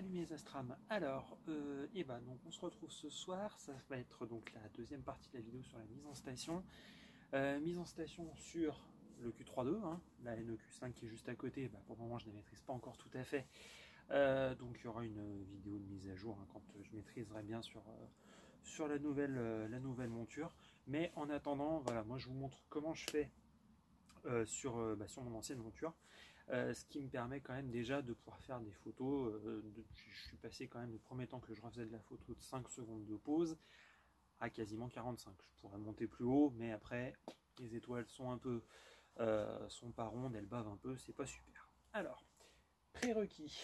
Salut mes astrams. Alors, donc on se retrouve ce soir. Ça va être donc la deuxième partie de la vidéo sur la mise en station. Mise en station sur le Q3.2, hein, la NEQ5 qui est juste à côté. Pour le moment, je ne la maîtrise pas encore tout à fait. Donc il y aura une vidéo de mise à jour hein, quand je maîtriserai bien sur la nouvelle monture. Mais en attendant, voilà, moi je vous montre comment je fais sur mon ancienne monture. Ce qui me permet quand même déjà de pouvoir faire des photos. Je suis passé quand même le premier temps que je refaisais de la photo de 5 secondes de pause à quasiment 45. Je pourrais monter plus haut, mais après les étoiles sont un peu sont pas rondes, elles bavent un peu, c'est pas super. Alors, prérequis,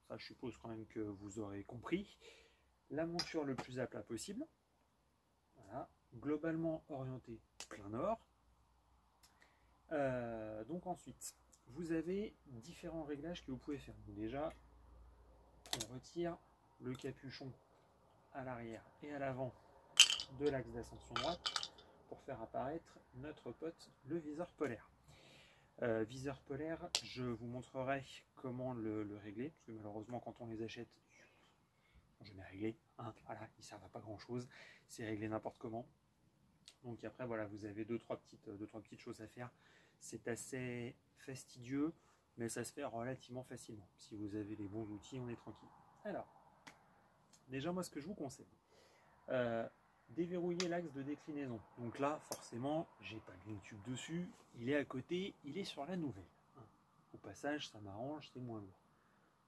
ça je suppose quand même que vous aurez compris. La monture le plus à plat possible. Voilà, globalement orientée plein nord. Donc ensuite, vous avez différents réglages que vous pouvez faire. Donc déjà, on retire le capuchon à l'arrière et à l'avant de l'axe d'ascension droite pour faire apparaître notre pote le viseur polaire. Viseur polaire, je vous montrerai comment le régler, parce que malheureusement quand on les achète, je jamais réglé, hein, voilà, ils ne servent à pas grand chose, c'est réglé n'importe comment. Donc après voilà, vous avez deux trois petites choses à faire. C'est assez fastidieux, mais ça se fait relativement facilement. Si vous avez les bons outils, on est tranquille. Alors, déjà moi ce que je vous conseille, déverrouiller l'axe de déclinaison. Donc là, forcément, j'ai pas le tube dessus, il est à côté, il est sur la nouvelle. Au passage, ça m'arrange, c'est moins lourd.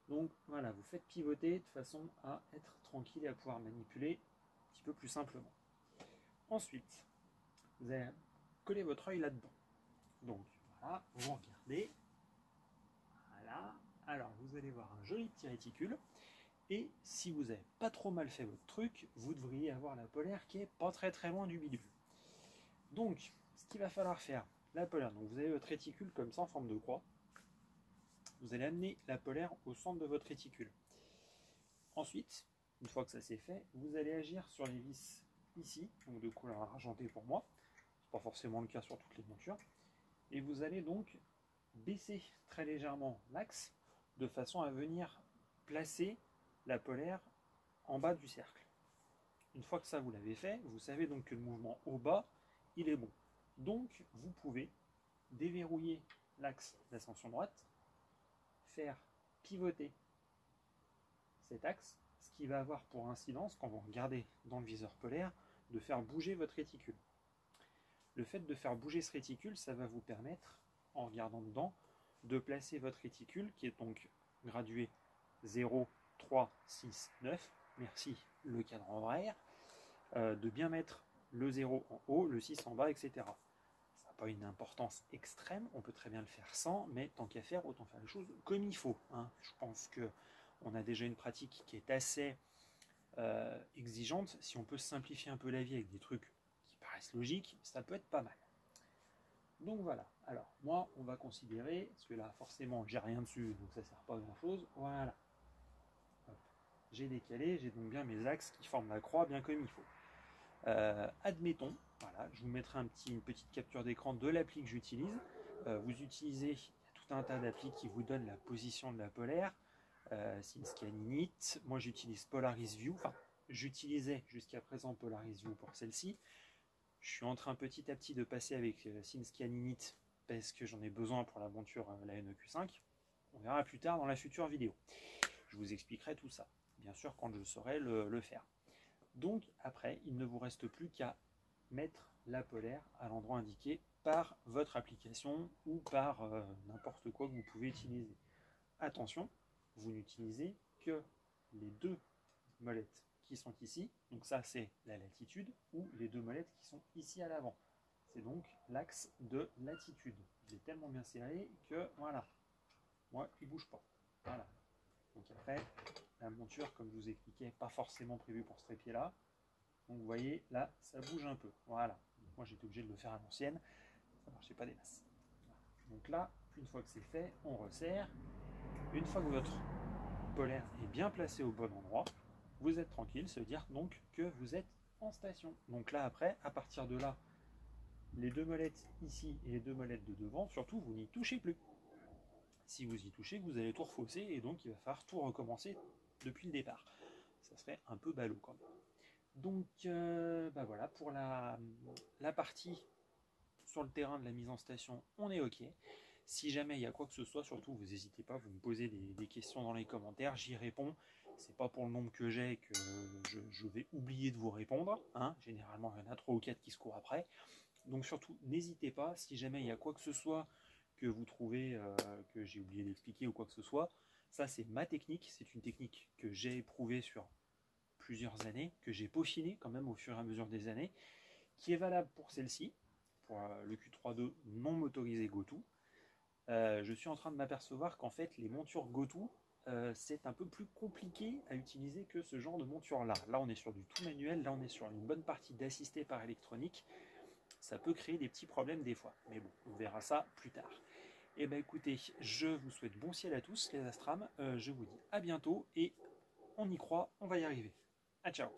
Donc voilà, vous faites pivoter de façon à être tranquille et à pouvoir manipuler un petit peu plus simplement. Ensuite, vous allez coller votre œil là-dedans. Donc voilà, vous regardez. Voilà. Alors vous allez voir un joli petit réticule. Et si vous n'avez pas trop mal fait votre truc, vous devriez avoir la polaire qui est pas très loin du bidule. Donc, ce qu'il va falloir faire, la polaire, donc vous avez votre réticule comme ça en forme de croix. Vous allez amener la polaire au centre de votre réticule. Ensuite, une fois que ça c'est fait, vous allez agir sur les vis ici, donc de couleur argentée pour moi. C'est pas forcément le cas sur toutes les montures. Et vous allez donc baisser très légèrement l'axe de façon à venir placer la polaire en bas du cercle. Une fois que ça vous l'avez fait, vous savez donc que le mouvement au bas, il est bon. Donc vous pouvez déverrouiller l'axe d'ascension droite, faire pivoter cet axe, ce qui va avoir pour incidence, quand vous regardez dans le viseur polaire, de faire bouger votre réticule. Le fait de faire bouger ce réticule, ça va vous permettre, en regardant dedans, de placer votre réticule, qui est donc gradué 0, 3, 6, 9, merci le cadran horaire, de bien mettre le 0 en haut, le 6 en bas, etc. Ça n'a pas une importance extrême, on peut très bien le faire sans, mais tant qu'à faire, autant faire les choses comme il faut. Hein. Je pense qu'on a déjà une pratique qui est assez exigeante. Si on peut simplifier un peu la vie avec des trucs qui paraissent logiques, ça peut être pas mal. Donc voilà, alors moi on va considérer, parce que là forcément j'ai rien dessus, donc ça sert pas à grand chose, voilà. J'ai décalé, j'ai donc bien mes axes qui forment la croix bien comme il faut. Admettons, voilà, je vous mettrai une petite capture d'écran de l'appli que j'utilise. Vous utilisez tout un tas d'applis qui vous donnent la position de la polaire. SceneScan Init, moi j'utilise Polaris View, enfin j'utilisais jusqu'à présent Polaris View pour celle-ci. Je suis en train petit à petit de passer avec SceneScan Init parce que j'en ai besoin pour la monture la NEQ5. On verra plus tard dans la future vidéo. Je vous expliquerai tout ça, bien sûr quand je saurai le faire. Donc après, il ne vous reste plus qu'à mettre la polaire à l'endroit indiqué par votre application ou par n'importe quoi que vous pouvez utiliser. Attention, vous n'utilisez que les deux molettes qui sont ici, donc ça c'est la latitude, ou les deux molettes qui sont ici à l'avant. C'est donc l'axe de latitude. Je l'ai tellement bien serré que voilà, moi il ne bouge pas. Voilà. Donc après, la monture, comme je vous expliquais, pas forcément prévue pour ce trépied-là. Donc vous voyez, là, ça bouge un peu. Voilà. Donc, moi j'étais obligé de le faire à l'ancienne, ça ne marchait pas des masses. Voilà. Donc là, une fois que c'est fait, on resserre. Une fois que votre polaire est bien placé au bon endroit, vous êtes tranquille, ça veut dire donc que vous êtes en station. Donc là après, à partir de là, les deux molettes ici et les deux molettes de devant, surtout vous n'y touchez plus. Si vous y touchez, vous allez tout refausser et donc il va falloir tout recommencer depuis le départ. Ça serait un peu ballot quand même. Donc voilà, pour la partie sur le terrain de la mise en station, on est OK. Si jamais il y a quoi que ce soit, surtout vous n'hésitez pas, vous me posez des questions dans les commentaires, j'y réponds. C'est pas pour le nombre que j'ai que je vais oublier de vous répondre. Hein. Généralement, il y en a 3 ou 4 qui se courent après. Donc surtout, n'hésitez pas, si jamais il y a quoi que ce soit que vous trouvez que j'ai oublié d'expliquer ou quoi que ce soit, ça c'est ma technique, c'est une technique que j'ai éprouvée sur plusieurs années, que j'ai peaufinée quand même au fur et à mesure des années, qui est valable pour celle-ci, pour le Q3.2 non motorisé Goto. Je suis en train de m'apercevoir qu'en fait les montures Goto, c'est un peu plus compliqué à utiliser que ce genre de monture là. Là on est sur du tout manuel, là on est sur une bonne partie d'assisté par électronique. Ça peut créer des petits problèmes des fois, mais bon, on verra ça plus tard. Et ben écoutez, je vous souhaite bon ciel à tous les Astram, je vous dis à bientôt et on y croit, on va y arriver. À ciao.